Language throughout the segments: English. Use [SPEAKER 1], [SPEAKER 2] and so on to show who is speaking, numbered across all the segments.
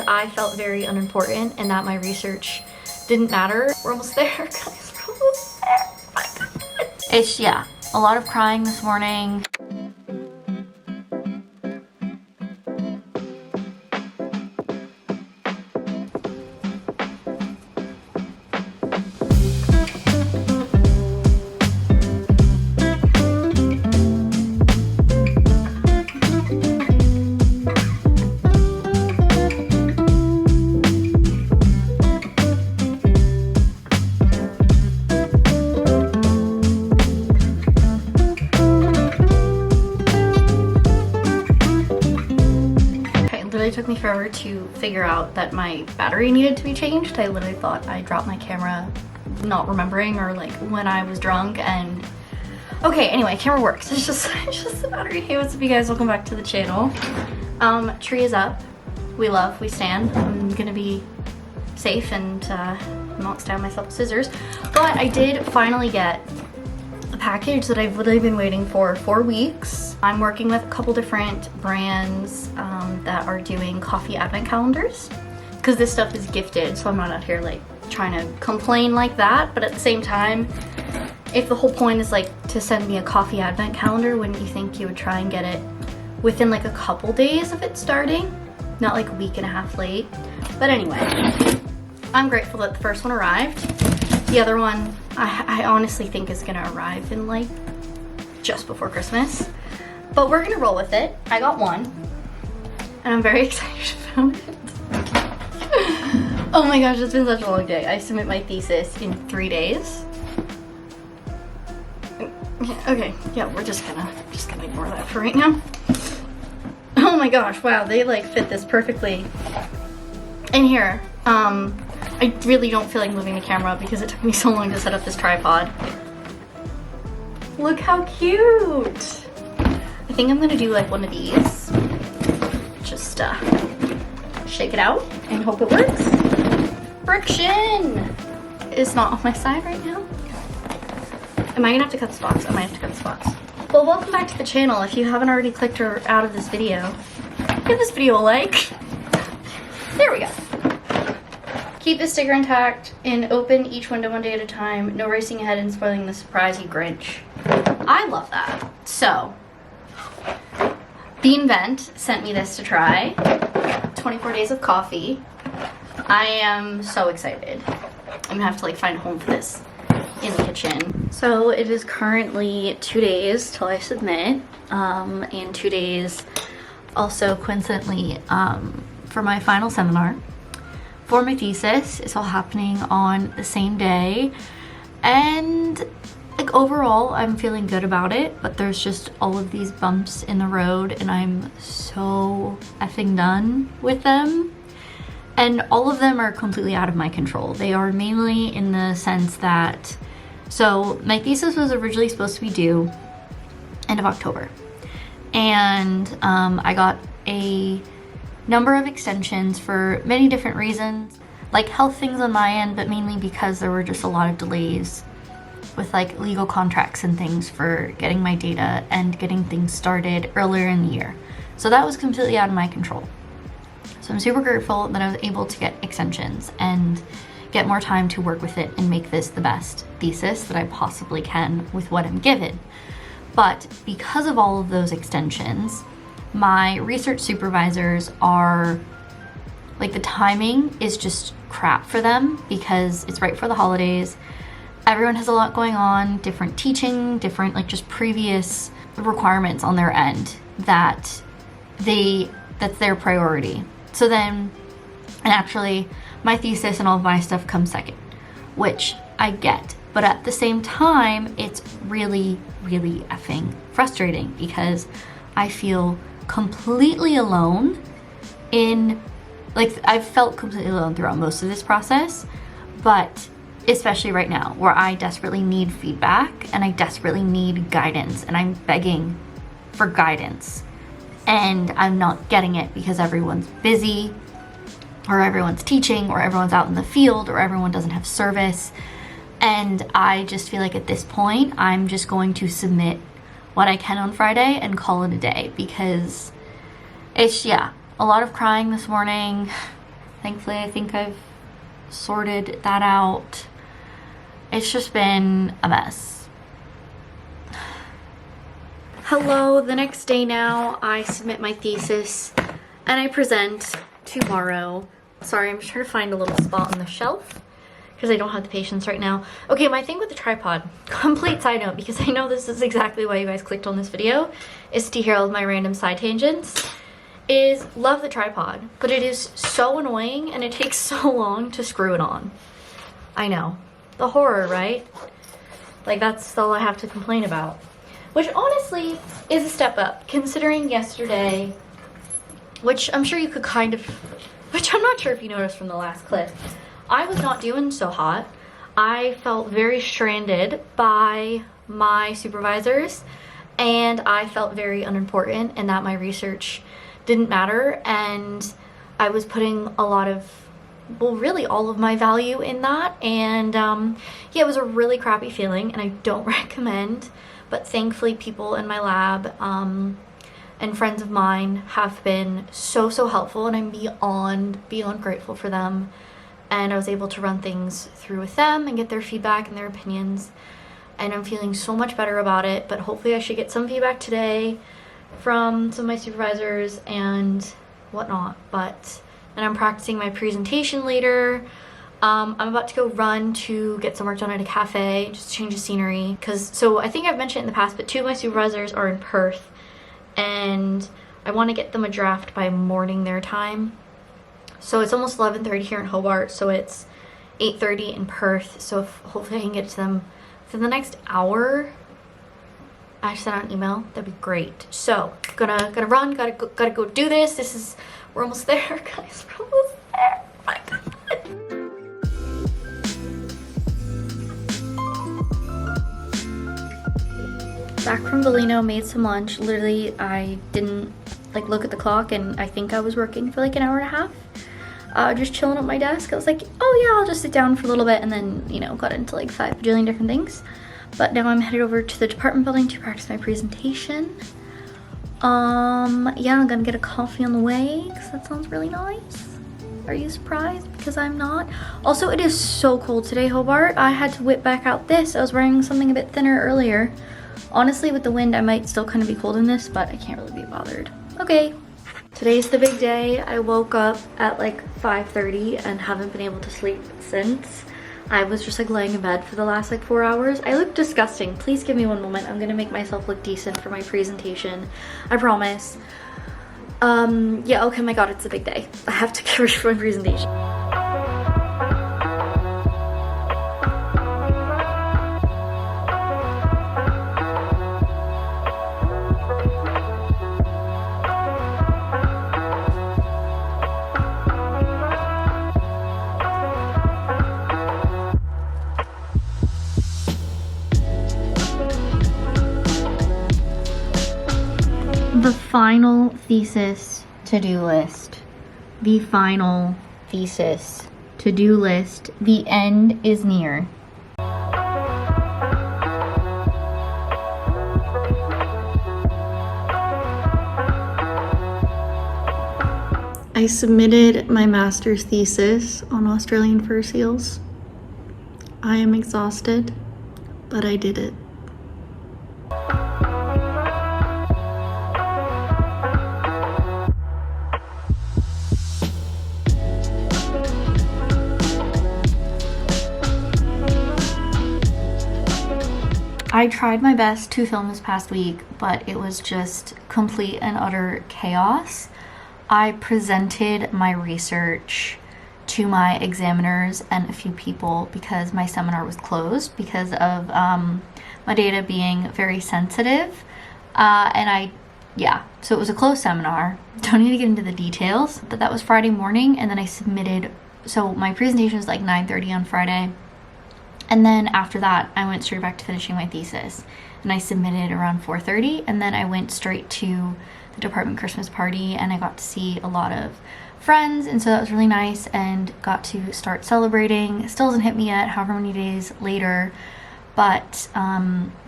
[SPEAKER 1] I felt very unimportant and that my research didn't matter. We're almost there, guys. We're almost there. Oh my God. It's, yeah, a lot of crying this morning. It took me forever to figure out that my battery needed to be changed. I literally thought I dropped my camera not remembering, or like when I was drunk. And okay, anyway, camera works. It's just the battery. Hey, what's up you guys? Welcome back to the channel. Tree is up. We love, we stand. I'm gonna be safe and not stab myself with scissors. But I did finally get a package that I've literally been waiting for 4 weeks. I'm working with a couple different brands that are doing coffee advent calendars, because this stuff is gifted, so I'm not out here like trying to complain like that. But at the same time, if the whole point is like to send me a coffee advent calendar, wouldn't you think you would try and get it within like a couple days of it starting, not like a week and a half late? But anyway, I'm grateful that the first one arrived. The other one I honestly think is gonna arrive in like just before Christmas, but we're gonna roll with it. I got one and I'm very excited about it. Oh my gosh, it's been such a long day. I submit my thesis in 3 days. Okay, yeah, we're just gonna ignore that for right now. Oh my gosh, wow, they like fit this perfectly in here. I really don't feel like moving the camera because it took me so long to set up this tripod. Look how cute! I think I'm gonna do like one of these. Just shake it out and hope it works. Friction is not on my side right now. Am I gonna have to cut the spots? I might have to cut the spots. Well, welcome back to the channel. If you haven't already clicked her out of this video, give this video a like. There we go. Keep the sticker intact and open each window one day at a time. No racing ahead and spoiling the surprise, you Grinch. I love that. So, Bean Vent sent me this to try. 24 days of coffee. I am so excited. I'm gonna have to like find a home for this in the kitchen. So it is currently 2 days till I submit, and 2 days also coincidentally for my final seminar for my thesis. It's all happening on the same day, and like overall I'm feeling good about it, but there's just all of these bumps in the road and I'm so effing done with them. And all of them are completely out of my control. They are mainly in the sense that, so my thesis was originally supposed to be due end of October. And I got a number of extensions for many different reasons, like health things on my end, but mainly because there were just a lot of delays with like legal contracts and things for getting my data and getting things started earlier in the year. So that was completely out of my control. So I'm super grateful that I was able to get extensions and get more time to work with it and make this the best thesis that I possibly can with what I'm given. But because of all of those extensions, my research supervisors are, like, the timing is just crap for them because it's right for the holidays. Everyone has a lot going on, different teaching, different like just previous requirements on their end that's their priority. So then, and actually my thesis and all of my stuff comes second, which I get. But at the same time, it's really, really effing frustrating because I feel completely alone in, like, I've felt completely alone throughout most of this process, but especially right now where I desperately need feedback and I desperately need guidance and I'm begging for guidance and I'm not getting it because everyone's busy or everyone's teaching or everyone's out in the field or everyone doesn't have service. And I just feel like at this point, I'm just going to submit what I can on Friday and call it a day because it's, yeah, a lot of crying this morning, Thankfully, I think I've sorted that out. It's just been a mess. Hello, the next day now, I submit my thesis and I present tomorrow. Sorry, I'm just trying to find a little spot on the shelf because I don't have the patience right now. Okay, my thing with the tripod, complete side note, because I know this is exactly why you guys clicked on this video, is to hear all of my random side tangents, is love the tripod, but it is so annoying and it takes so long to screw it on. I know. The horror, right? Like, that's all I have to complain about. Which honestly is a step up, considering yesterday, which I'm sure you could kind of, which I'm not sure if you noticed from the last clip, I was not doing so hot. I felt very stranded by my supervisors, and I felt very unimportant and that my research didn't matter, and I was putting a lot of, well, really all of my value in that, and yeah, it was a really crappy feeling, and I don't recommend, but thankfully people in my lab and friends of mine have been so helpful, and I'm beyond grateful for them, and I was able to run things through with them and get their feedback and their opinions, and I'm feeling so much better about it. But hopefully I should get some feedback today from some of my supervisors and whatnot. But and I'm practicing my presentation later. I'm about to go run to get some work done at a cafe, just change the scenery, because so I think I've mentioned in the past, but two of my supervisors are in Perth, and I want to get them a draft by morning their time. So it's almost 11:30 here in Hobart, so it's 8:30 in Perth, so hopefully I can get it to them for the next hour. I sent out an email, that'd be great. So gonna run, gotta go do this. We're almost there, guys, we're almost there. Oh my God. Back from Bellino, made some lunch. Literally, I didn't like look at the clock, and I think I was working for like an hour and a half. Just chilling at my desk. I was like, oh yeah, I'll just sit down for a little bit, and then, you know, got into like 5 bajillion different things. But now I'm headed over to the department building to practice my presentation. Yeah, I'm gonna get a coffee on the way because that sounds really nice. Are you surprised? Because I'm not. Also, it is so cold today, Hobart. I had to whip back out this. I was wearing something a bit thinner earlier. Honestly, with the wind, I might still kind of be cold in this, but I can't really be bothered. Okay. Today's the big day. I woke up at like 5:30 and haven't been able to sleep since. I was just like laying in bed for the last like 4 hours. I look disgusting. Please give me one moment. I'm gonna make myself look decent for my presentation. I promise. Yeah, okay, my God, it's a big day. I have to get ready for my presentation. The final thesis to-do list. The final thesis to-do list. The end is near. I submitted my master's thesis on Australian fur seals. I am exhausted, but I did it. I tried my best to film this past week, but it was just complete and utter chaos. I presented my research to my examiners and a few people because my seminar was closed because of my data being very sensitive. So it was a closed seminar. Don't need to get into the details, but that was Friday morning, and then I submitted, so my presentation was like 9:30 on Friday. And then after that, I went straight back to finishing my thesis, and I submitted around 4:30, and then I went straight to the department Christmas party, and I got to see a lot of friends, and so that was really nice, and got to start celebrating. It still hasn't hit me yet, however many days later, but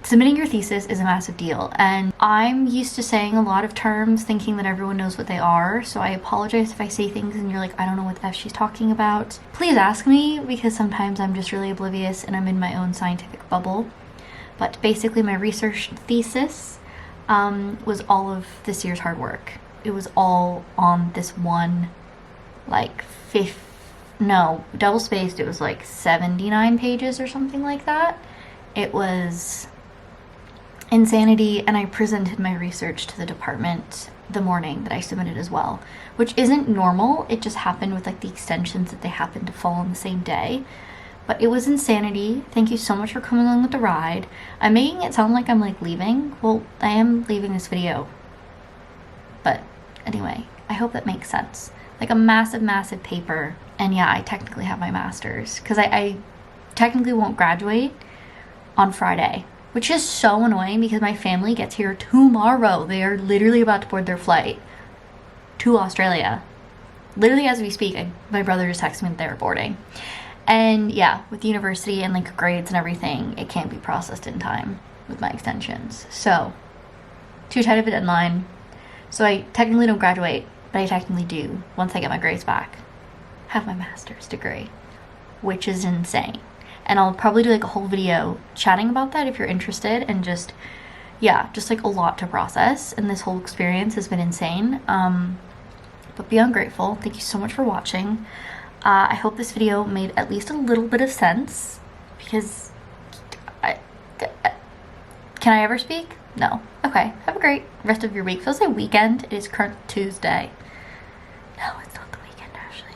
[SPEAKER 1] submitting your thesis is a massive deal, and I'm used to saying a lot of terms thinking that everyone knows what they are, so I apologize if I say things and you're like, I don't know what the F she's talking about. Please ask me, because sometimes I'm just really oblivious and I'm in my own scientific bubble. But basically my research thesis was all of this year's hard work. It was all on this one, like, double spaced, it was like 79 pages or something like that. It was insanity, and I presented my research to the department the morning that I submitted as well, which isn't normal. It just happened with like the extensions that they happened to fall on the same day. But it was insanity. Thank you so much for coming along with the ride. I'm making it sound like I'm like leaving. Well, I am leaving this video. But anyway, I hope that makes sense. Like a massive, massive paper. And yeah, I technically have my master's, because I technically won't graduate on Friday, which is so annoying because my family gets here tomorrow. They are literally about to board their flight to Australia. Literally as we speak, my brother just texted me that they were boarding. And yeah, with university and like grades and everything, it can't be processed in time with my extensions. So, too tight of a deadline. So I technically don't graduate, but I technically do once I get my grades back. Have my master's degree, which is insane. And I'll probably do like a whole video chatting about that if you're interested, and just, yeah, just like a lot to process. And this whole experience has been insane. But beyond grateful. Thank you so much for watching. I hope this video made at least a little bit of sense, because can I ever speak? No. Okay. Have a great rest of your week. Feels like weekend. It is current Tuesday. No, it's not the weekend, Ashley.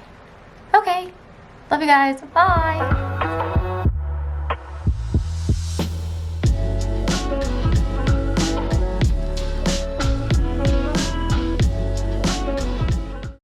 [SPEAKER 1] Okay. Love you guys. Bye.